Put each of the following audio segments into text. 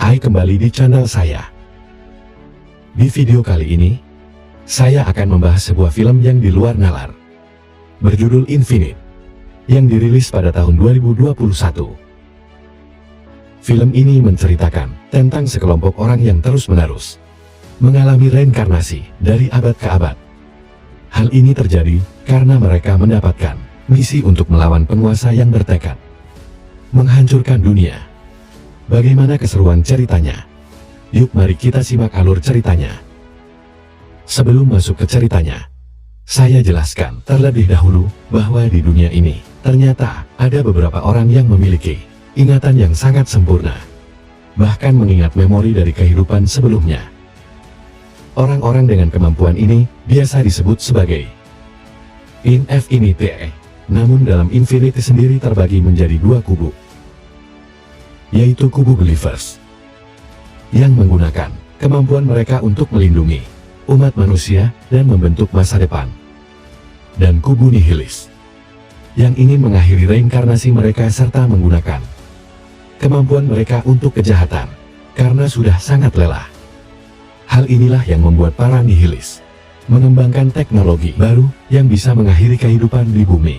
Hai, kembali di channel saya. Di video kali ini, saya akan membahas sebuah film yang di luar nalar, berjudul Infinite, yang dirilis pada tahun 2021. Film ini menceritakan tentang sekelompok orang yang terus-menerus mengalami reinkarnasi dari abad ke abad. Hal ini terjadi karena mereka mendapatkan misi untuk melawan penguasa yang bertekad menghancurkan dunia. Bagaimana keseruan ceritanya? Yuk mari kita simak alur ceritanya. Sebelum masuk ke ceritanya, saya jelaskan terlebih dahulu bahwa di dunia ini ternyata ada beberapa orang yang memiliki ingatan yang sangat sempurna, bahkan mengingat memori dari kehidupan sebelumnya. Orang-orang dengan kemampuan ini biasa disebut sebagai Infinite. Namun dalam Infinity sendiri terbagi menjadi dua kubu, yaitu kubu Believers yang menggunakan kemampuan mereka untuk melindungi umat manusia dan membentuk masa depan, dan kubu Nihilist yang ingin mengakhiri reinkarnasi mereka serta menggunakan kemampuan mereka untuk kejahatan karena sudah sangat lelah. Hal inilah yang membuat para Nihilist mengembangkan teknologi baru yang bisa mengakhiri kehidupan di bumi,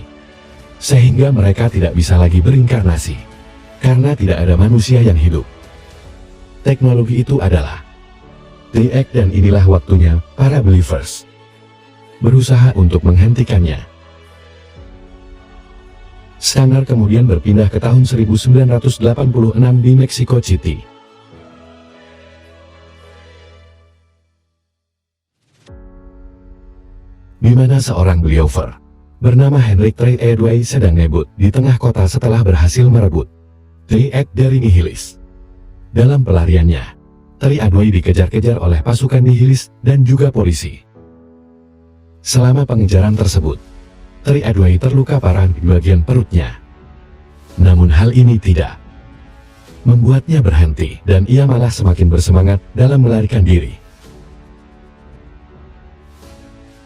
sehingga mereka tidak bisa lagi berinkarnasi karena tidak ada manusia yang hidup. Teknologi itu adalah DX, dan inilah waktunya para Believers berusaha untuk menghentikannya. Scanner kemudian berpindah ke tahun 1986 di Mexico City. Di mana seorang believer bernama Henrik Trey Edway sedang ngebut di tengah kota setelah berhasil merebut DX dari Nihilist. Dalam pelariannya, Trey Edway dikejar-kejar oleh pasukan Nihilist dan juga polisi. Selama pengejaran tersebut, Trey Edway terluka parah di bagian perutnya. Namun hal ini tidak membuatnya berhenti, dan ia malah semakin bersemangat dalam melarikan diri.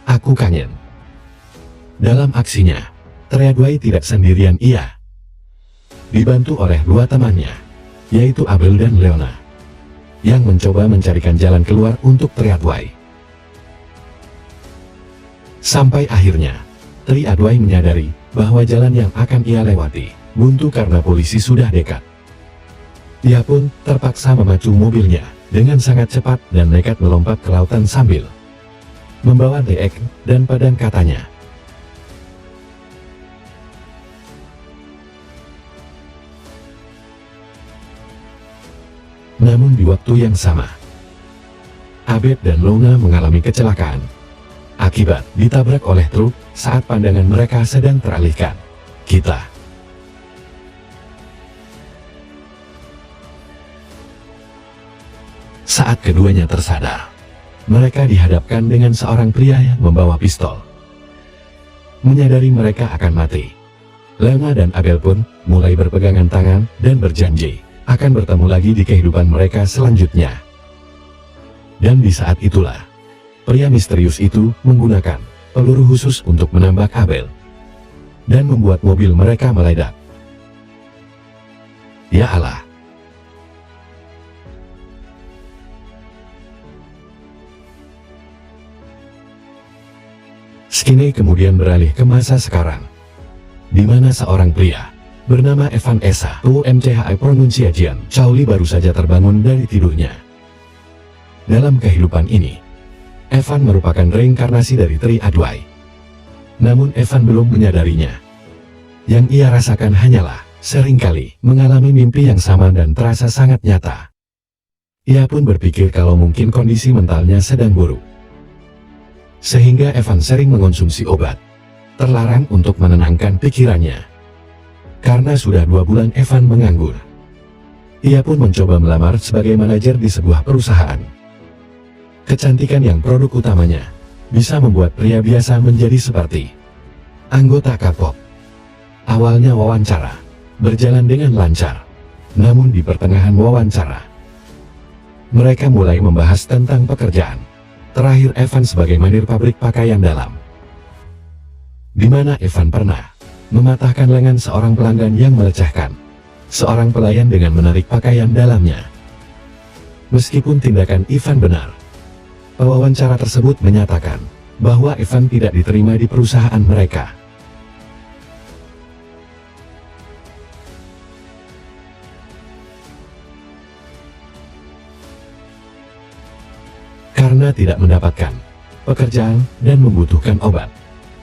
Aku kangen. Dalam aksinya, Trey Edway tidak sendirian, ia dibantu oleh dua temannya, yaitu Abel dan Leona, yang mencoba mencarikan jalan keluar untuk Trey Edway. Sampai akhirnya, Trey Edway menyadari bahwa jalan yang akan ia lewati buntu karena polisi sudah dekat. Dia pun terpaksa memacu mobilnya dengan sangat cepat dan nekat melompat ke lautan sambil membawa DX dan pedang katanya. Namun di waktu yang sama, Abed dan Lona mengalami kecelakaan akibat ditabrak oleh truk saat pandangan mereka sedang teralihkan. Saat keduanya tersadar, mereka dihadapkan dengan seorang pria yang membawa pistol. Menyadari mereka akan mati, Lona dan Abel pun mulai berpegangan tangan dan berjanji akan bertemu lagi di kehidupan mereka selanjutnya. Dan di saat itulah, pria misterius itu menggunakan peluru khusus untuk menembak Abel dan membuat mobil mereka meledak. Ya Allah! Skine kemudian beralih ke masa sekarang, di mana seorang pria bernama Evan Esa UMCHI Pronunciation Chauli baru saja terbangun dari tidurnya. Dalam kehidupan ini, Evan merupakan reinkarnasi dari Trey Edway. Namun Evan belum menyadarinya. Yang ia rasakan hanyalah seringkali mengalami mimpi yang sama dan terasa sangat nyata. Ia pun berpikir kalau mungkin kondisi mentalnya sedang buruk, sehingga Evan sering mengonsumsi obat terlarang untuk menenangkan pikirannya. Karena sudah 2 bulan Evan menganggur, ia pun mencoba melamar sebagai manajer di sebuah perusahaan. Kecantikan yang produk utamanya bisa membuat pria biasa menjadi seperti anggota K-pop. Awalnya wawancara berjalan dengan lancar, namun di pertengahan wawancara, mereka mulai membahas tentang pekerjaan. Terakhir Evan sebagai manir pabrik pakaian dalam, di mana Evan pernah mematahkan lengan seorang pelanggan yang melecehkan seorang pelayan dengan menarik pakaian dalamnya. Meskipun tindakan Ivan benar, pewawancara tersebut menyatakan bahwa Ivan tidak diterima di perusahaan mereka. Karena tidak mendapatkan pekerjaan dan membutuhkan obat,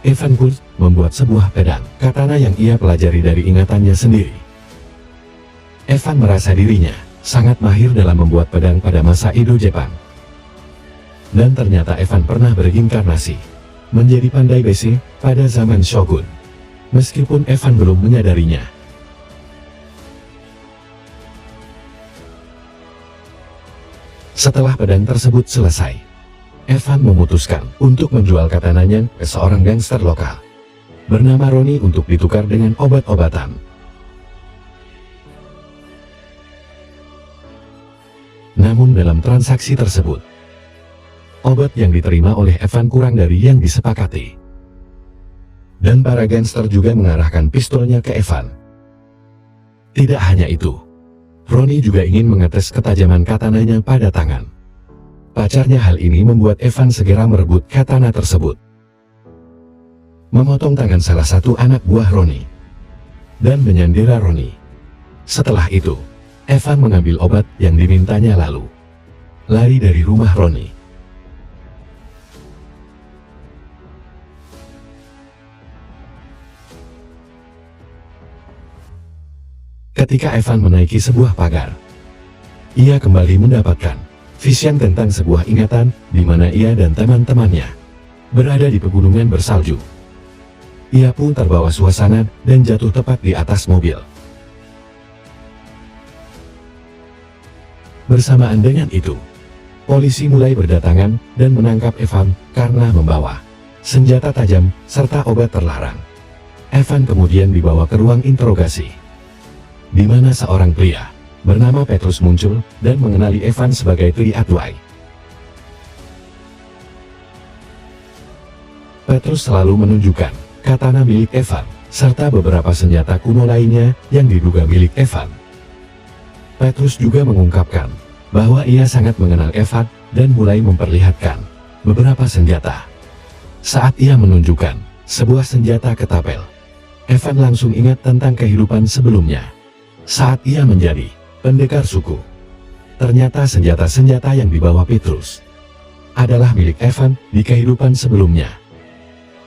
Ivan pun membuat sebuah pedang katana yang ia pelajari dari ingatannya sendiri. Ivan merasa dirinya sangat mahir dalam membuat pedang pada masa Edo Jepang. Dan ternyata Ivan pernah berinkarnasi menjadi pandai besi pada zaman Shogun, meskipun Ivan belum menyadarinya. Setelah pedang tersebut selesai, Ivan memutuskan untuk menjual katananya ke seorang gangster lokal bernama Roni untuk ditukar dengan obat-obatan. Namun dalam transaksi tersebut, obat yang diterima oleh Ivan kurang dari yang disepakati. Dan para gangster juga mengarahkan pistolnya ke Ivan. Tidak hanya itu, Roni juga ingin mengetes ketajaman katananya pada tangan pacarnya. Hal ini membuat Ivan segera merebut katana tersebut, memotong tangan salah satu anak buah Roni, dan menyandera Roni. Setelah itu, Ivan mengambil obat yang dimintanya lalu lari dari rumah Roni. Ketika Ivan menaiki sebuah pagar, ia kembali mendapatkan vision tentang sebuah ingatan di mana ia dan teman-temannya berada di pegunungan bersalju. Ia pun terbawa suasana dan jatuh tepat di atas mobil. Bersamaan dengan itu, polisi mulai berdatangan dan menangkap Ivan karena membawa senjata tajam serta obat terlarang. Ivan kemudian dibawa ke ruang interogasi, di mana seorang pria bernama Petrus muncul dan mengenali Ivan sebagai Tri Adwai. Petrus selalu menunjukkan katana milik Ivan serta beberapa senjata kuno lainnya yang diduga milik Ivan. Petrus juga mengungkapkan bahwa ia sangat mengenal Ivan dan mulai memperlihatkan beberapa senjata. Saat ia menunjukkan sebuah senjata ketapel, Ivan langsung ingat tentang kehidupan sebelumnya saat ia menjadi pendekar suku. Ternyata senjata-senjata yang dibawa Petrus adalah milik Ivan di kehidupan sebelumnya.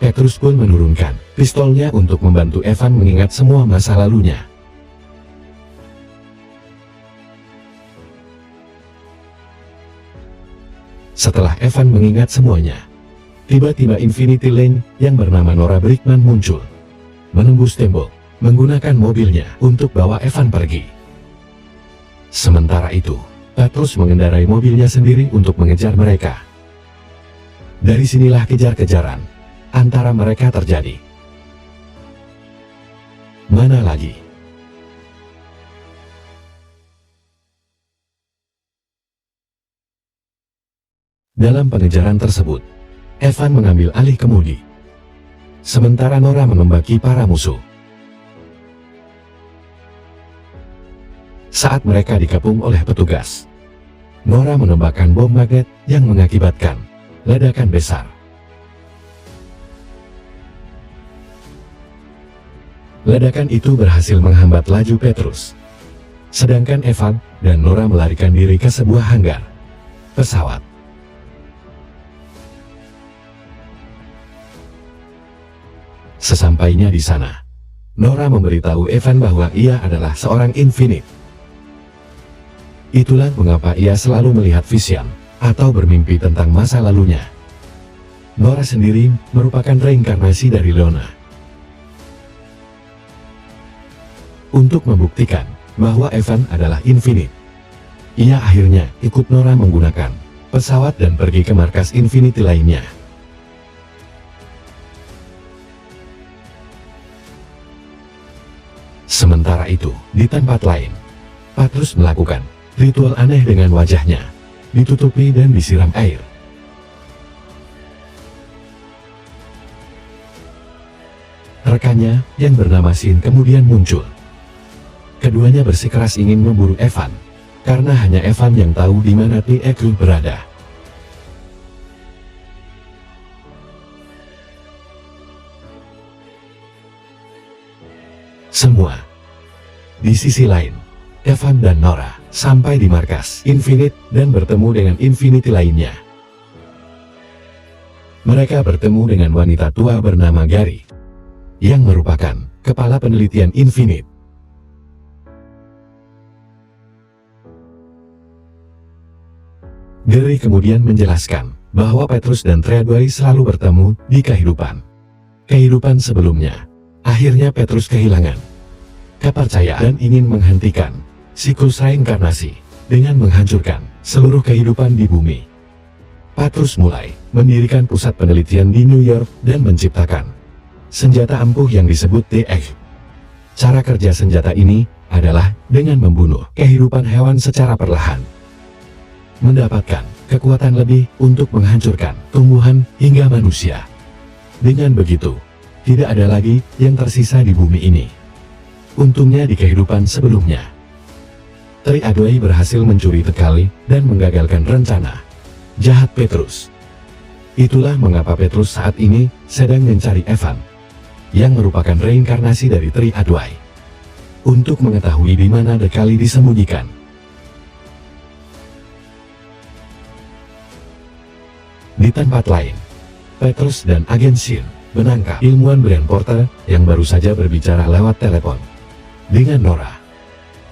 Petrus pun menurunkan pistolnya untuk membantu Ivan mengingat semua masa lalunya. Setelah Ivan mengingat semuanya, tiba-tiba Infinity Lane yang bernama Nora Brickman muncul, menembus tembok, menggunakan mobilnya untuk bawa Ivan pergi. Sementara itu, Petrus mengendarai mobilnya sendiri untuk mengejar mereka. Dari sinilah kejar-kejaran antara mereka terjadi. Mana lagi? Dalam pengejaran tersebut, Ivan mengambil alih kemudi, sementara Nora menembaki para musuh. Saat mereka dikepung oleh petugas, Nora menembakkan bom magnet yang mengakibatkan ledakan besar. Ledakan itu berhasil menghambat laju Petrus, sedangkan Ivan dan Nora melarikan diri ke sebuah hanggar pesawat. Sesampainya di sana, Nora memberitahu Ivan bahwa ia adalah seorang Infinite. Itulah mengapa ia selalu melihat vision atau bermimpi tentang masa lalunya. Nora sendiri merupakan reinkarnasi dari Lona. Untuk membuktikan bahwa Ivan adalah Infinite, ia akhirnya ikut Nora menggunakan pesawat dan pergi ke markas Infinity lainnya. Sementara itu, di tempat lain, Petrus melakukan ritual aneh dengan wajahnya ditutupi dan disiram air. Rekannya yang bernama Sin kemudian muncul. Keduanya bersikeras ingin memburu Ivan, karena hanya Evan yang tahu di mana TX berada. Semua. Di sisi lain, Evan dan Nora sampai di markas Infinite dan bertemu dengan Infinity lainnya. Mereka bertemu dengan wanita tua bernama Gary, yang merupakan kepala penelitian Infinite. Gary kemudian menjelaskan bahwa Petrus dan Treadway selalu bertemu di kehidupan sebelumnya. Akhirnya Petrus kehilangan kepercayaan dan ingin menghentikan siklus reinkarnasi dengan menghancurkan seluruh kehidupan di bumi. Petrus mulai mendirikan pusat penelitian di New York dan menciptakan senjata ampuh yang disebut TX. Cara kerja senjata ini adalah dengan membunuh kehidupan hewan secara perlahan, mendapatkan kekuatan lebih untuk menghancurkan tumbuhan hingga manusia. Dengan begitu, tidak ada lagi yang tersisa di bumi ini. Untungnya di kehidupan sebelumnya, Treadway berhasil mencuri tekali dan menggagalkan rencana jahat Petrus. Itulah mengapa Petrus saat ini sedang mencari Evan, yang merupakan reinkarnasi dari Treadway, untuk mengetahui di mana tekali disembunyikan. Di tempat lain, Petrus dan agen Shin menangkap ilmuwan Brian Porter yang baru saja berbicara lewat telepon dengan Nora.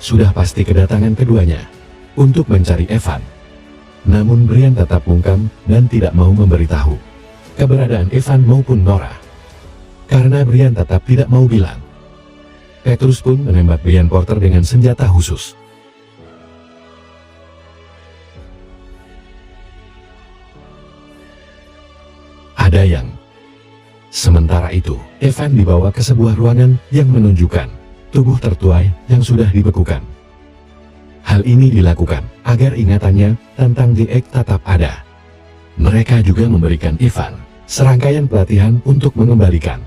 Sudah pasti kedatangan keduanya untuk mencari Evan. Namun Brian tetap bungkam dan tidak mau memberitahu keberadaan Evan maupun Nora, karena Brian tetap tidak mau bilang. Petrus pun menembak Brian Porter dengan senjata khusus. Ada yang. Sementara itu, Evan dibawa ke sebuah ruangan yang menunjukkan tubuh tertuai yang sudah dibekukan. Hal ini dilakukan agar ingatannya tentang DX tetap ada. Mereka juga memberikan Evan serangkaian pelatihan untuk mengembalikan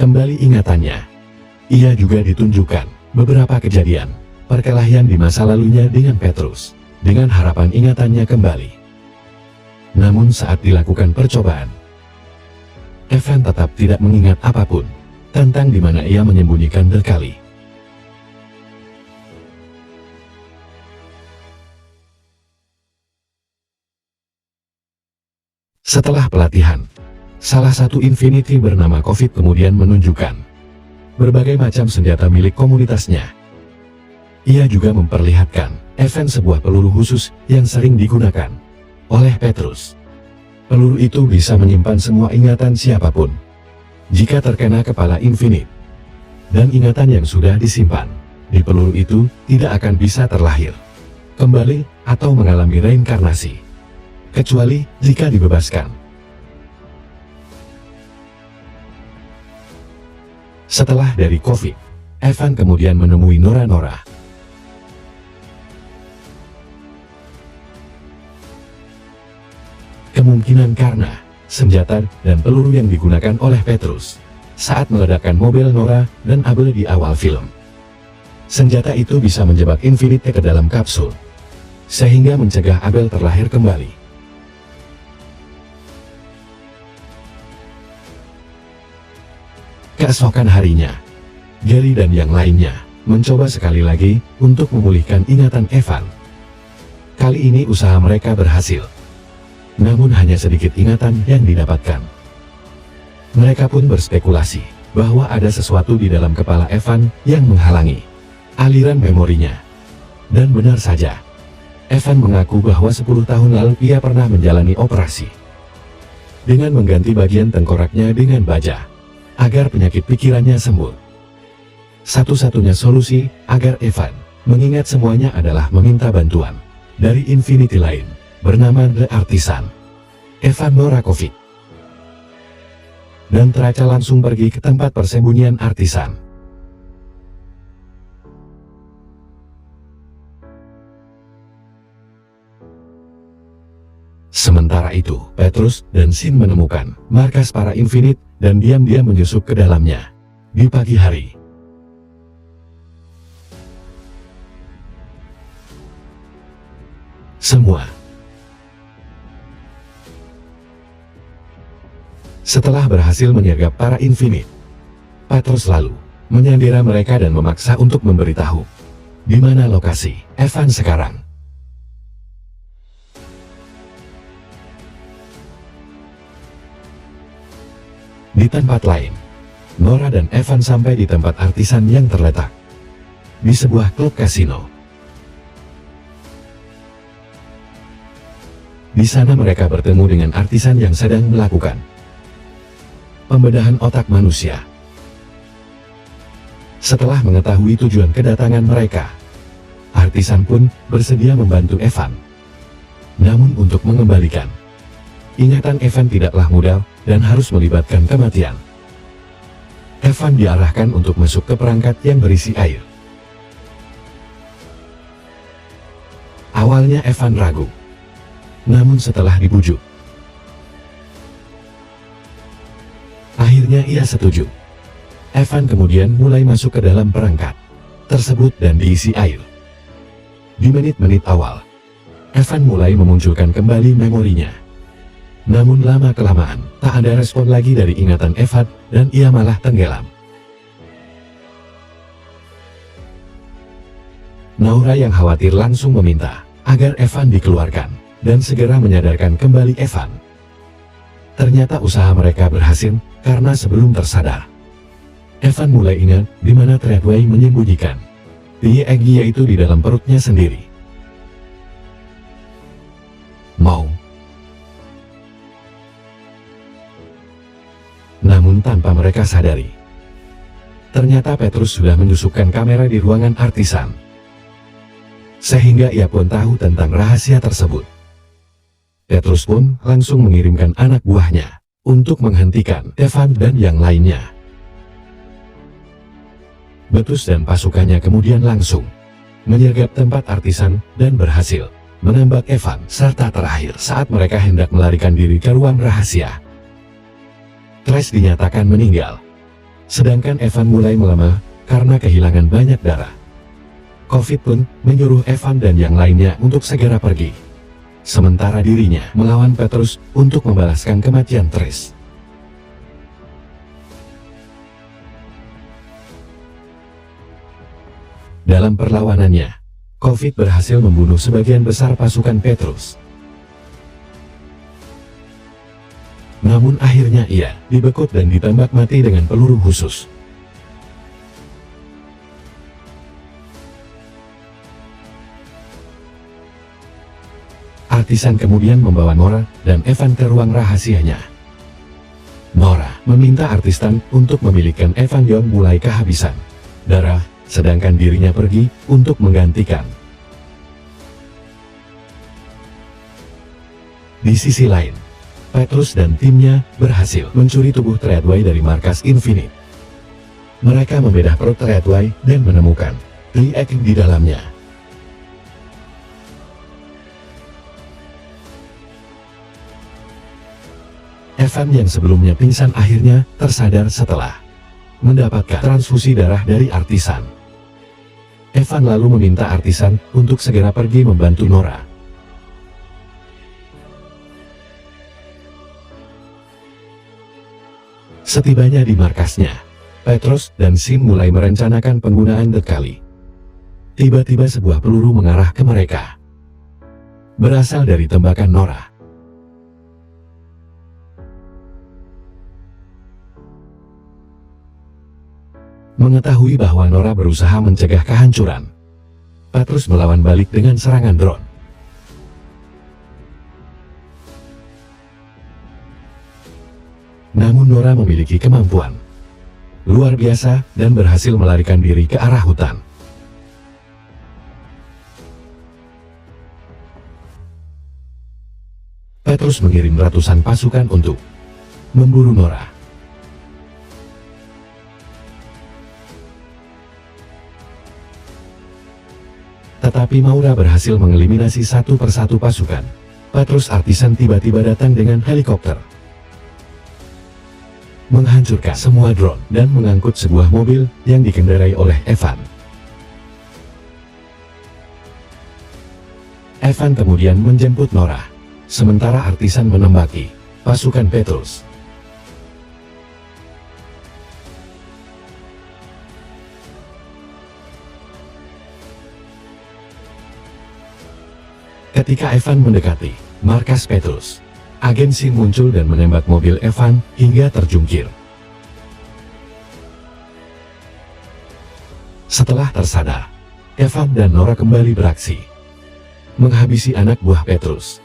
kembali ingatannya. Ia juga ditunjukkan beberapa kejadian perkelahian di masa lalunya dengan Petrus, dengan harapan ingatannya kembali. Namun saat dilakukan percobaan, Evan tetap tidak mengingat apapun tentang di mana ia menyembunyikan tekali. Setelah pelatihan, salah satu Infinity bernama COVID kemudian menunjukkan berbagai macam senjata milik komunitasnya. Ia juga memperlihatkan Evan sebuah peluru khusus yang sering digunakan oleh Petrus. Peluru itu bisa menyimpan semua ingatan siapapun jika terkena kepala Infinite. Dan ingatan yang sudah disimpan di peluru itu tidak akan bisa terlahir kembali atau mengalami reinkarnasi, kecuali jika dibebaskan. Setelah dari COVID, Evan kemudian menemui Nora. Kemungkinan karena senjata dan peluru yang digunakan oleh Petrus saat meledakkan mobil Nora dan Abel di awal film. Senjata itu bisa menjebak Infinite ke dalam kapsul, sehingga mencegah Abel terlahir kembali. Keesokan harinya, Gary dan yang lainnya mencoba sekali lagi untuk memulihkan ingatan Evan. Kali ini usaha mereka berhasil. Namun hanya sedikit ingatan yang didapatkan. Mereka pun berspekulasi bahwa ada sesuatu di dalam kepala Evan yang menghalangi aliran memorinya. Dan benar saja, Evan mengaku bahwa 10 tahun lalu ia pernah menjalani operasi dengan mengganti bagian tengkoraknya dengan baja agar penyakit pikirannya sembuh. Satu-satunya solusi agar Evan mengingat semuanya adalah meminta bantuan dari Infinity lain bernama The Artisan, Evan Norakovic. Dan Traca langsung pergi ke tempat persembunyian Artisan. Sementara itu, Petrus dan Shin menemukan markas para Infinite dan diam-diam menyusup ke dalamnya di pagi hari. semua. Setelah berhasil menyergap para Infinite, Petrus lalu menyandera mereka dan memaksa untuk memberitahu di mana lokasi Evan sekarang. Di tempat lain, Nora dan Evan sampai di tempat artisan yang terletak di sebuah klub kasino. Di sana mereka bertemu dengan artisan yang sedang melakukan pembedahan otak manusia. Setelah mengetahui tujuan kedatangan mereka, artisan pun bersedia membantu Evan. Namun untuk mengembalikan ingatan Evan tidaklah mudah dan harus melibatkan kematian. Evan diarahkan untuk masuk ke perangkat yang berisi air. Awalnya Evan ragu, namun setelah dibujuk, akhirnya ia setuju. Evan kemudian mulai masuk ke dalam perangkat tersebut dan diisi air. Di menit-menit awal, Evan mulai memunculkan kembali memorinya. Namun lama-kelamaan, tak ada respon lagi dari ingatan Evan dan ia malah tenggelam. Nora yang khawatir langsung meminta agar Evan dikeluarkan dan segera menyadarkan kembali Evan. Ternyata usaha mereka berhasil karena sebelum tersadar, Evan mulai ingat di mana Treadway menyembunyikan Egg, yaitu di dalam perutnya sendiri. Namun tanpa mereka sadari, ternyata Petrus sudah menyusupkan kamera di ruangan artisan, sehingga ia pun tahu tentang rahasia tersebut. Petrus pun langsung mengirimkan anak buahnya untuk menghentikan Evan dan yang lainnya. Petrus dan pasukannya kemudian langsung menyergap tempat artisan dan berhasil menembak Evan, serta terakhir saat mereka hendak melarikan diri ke ruang rahasia, Trace dinyatakan meninggal, sedangkan Evan mulai melemah karena kehilangan banyak darah. COVID pun menyuruh Evan dan yang lainnya untuk segera pergi, sementara dirinya melawan Petrus untuk membalaskan kematian Trace. Dalam perlawanannya, COVID berhasil membunuh sebagian besar pasukan Petrus. Namun akhirnya ia dibekuk dan ditembak mati dengan peluru khusus. Artisan kemudian membawa Nora dan Evan ke ruang rahasianya. Nora meminta artisan untuk memilihkan Evan yang mulai kehabisan darah, sedangkan dirinya pergi untuk menggantikan. Di sisi lain, Petrus dan timnya berhasil mencuri tubuh Treadway dari markas Infinite. Mereka membedah perut Treadway dan menemukan Egg di dalamnya. Evan yang sebelumnya pingsan akhirnya tersadar setelah mendapatkan transfusi darah dari artisan. Evan lalu meminta artisan untuk segera pergi membantu Nora. Setibanya di markasnya, Petrus dan Sim mulai merencanakan penggunaan dekali. Tiba-tiba sebuah peluru mengarah ke mereka, berasal dari tembakan Nora. Mengetahui bahwa Nora berusaha mencegah kehancuran, Petrus melawan balik dengan serangan drone. Namun Nora memiliki kemampuan luar biasa dan berhasil melarikan diri ke arah hutan. Petrus mengirim ratusan pasukan untuk memburu Nora. Tetapi Maura berhasil mengeliminasi satu persatu pasukan. Petrus artisan tiba-tiba datang dengan helikopter, menghancurkan semua drone dan mengangkut sebuah mobil yang dikendarai oleh Evan. Evan kemudian menjemput Nora, sementara artisan menembaki pasukan Petrus. Ketika Evan mendekati markas Petrus, agen Sin muncul dan menembak mobil Evan hingga terjungkir. Setelah tersadar, Evan dan Nora kembali beraksi, menghabisi anak buah Petrus.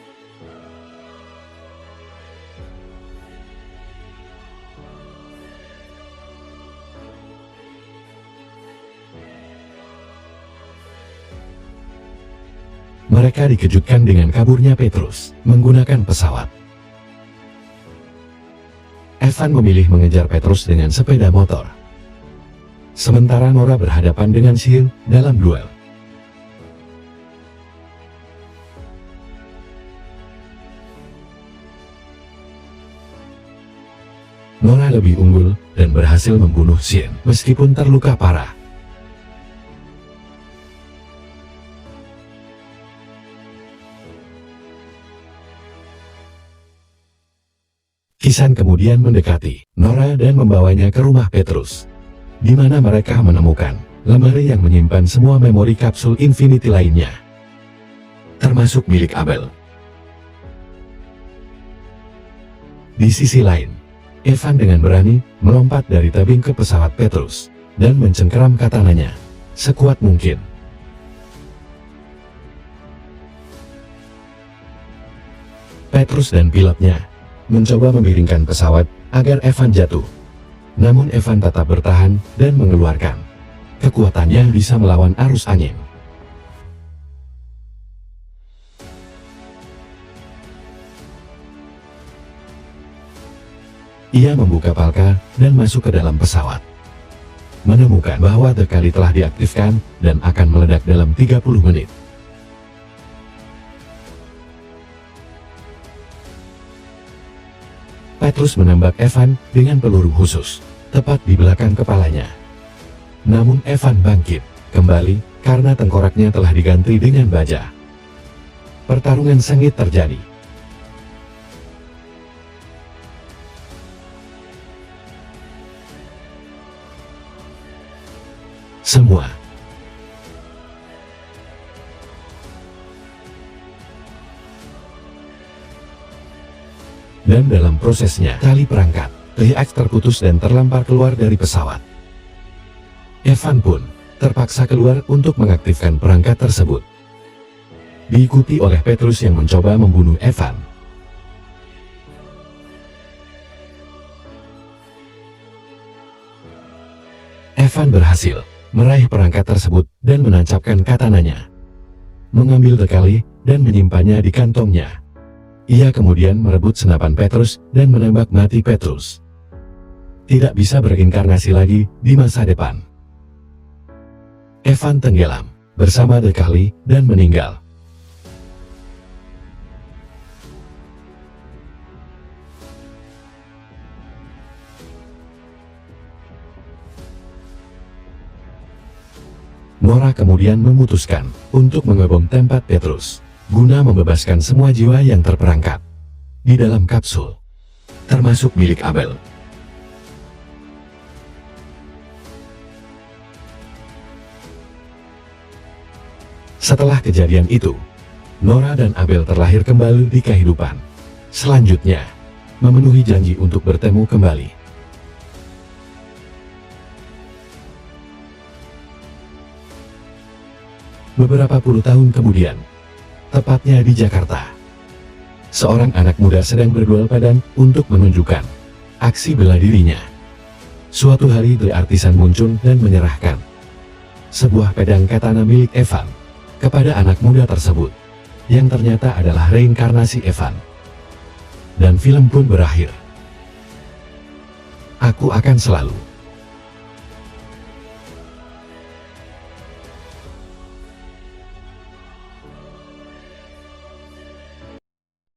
Mereka dikejutkan dengan kaburnya Petrus menggunakan pesawat. Evan memilih mengejar Petrus dengan sepeda motor, sementara Nora berhadapan dengan Sin dalam duel. Nora lebih unggul dan berhasil membunuh Sin meskipun terluka parah. Kisan kemudian mendekati Nora dan membawanya ke rumah Petrus, di mana mereka menemukan lemari yang menyimpan semua memori kapsul Infinity lainnya, termasuk milik Abel. Di sisi lain, Evan dengan berani melompat dari tebing ke pesawat Petrus dan mencengkeram katananya sekuat mungkin. Petrus dan pilotnya mencoba memiringkan pesawat agar Evan jatuh. Namun Evan tetap bertahan dan mengeluarkan kekuatannya bisa melawan arus angin. Ia membuka palka dan masuk ke dalam pesawat, menemukan bahwa dekali telah diaktifkan dan akan meledak dalam 30 menit. Petrus menembak Evan dengan peluru khusus, tepat di belakang kepalanya. Namun Evan bangkit kembali karena tengkoraknya telah diganti dengan baja. Pertarungan sengit terjadi. Semua dan dalam prosesnya tali perangkat TX terputus dan terlempar keluar dari pesawat. Evan pun terpaksa keluar untuk mengaktifkan perangkat tersebut, diikuti oleh Petrus yang mencoba membunuh Evan. Evan berhasil meraih perangkat tersebut dan menancapkan katananya, mengambil dekali dan menyimpannya di kantongnya. Ia kemudian merebut senapan Petrus dan menembak mati Petrus. Tidak bisa berinkarnasi lagi di masa depan. Evan tenggelam bersama dekali dan meninggal. Nora kemudian memutuskan untuk mengebom tempat Petrus, guna membebaskan semua jiwa yang terperangkap di dalam kapsul, termasuk milik Abel. Setelah kejadian itu, Nora dan Abel terlahir kembali di kehidupan selanjutnya, memenuhi janji untuk bertemu kembali. Beberapa puluh tahun kemudian, tepatnya di Jakarta, seorang anak muda sedang berduel pedang untuk menunjukkan aksi bela dirinya. Suatu hari The Artisan muncul dan menyerahkan sebuah pedang katana milik Evan kepada anak muda tersebut, yang ternyata adalah reinkarnasi Evan. Dan film pun berakhir. Aku akan selalu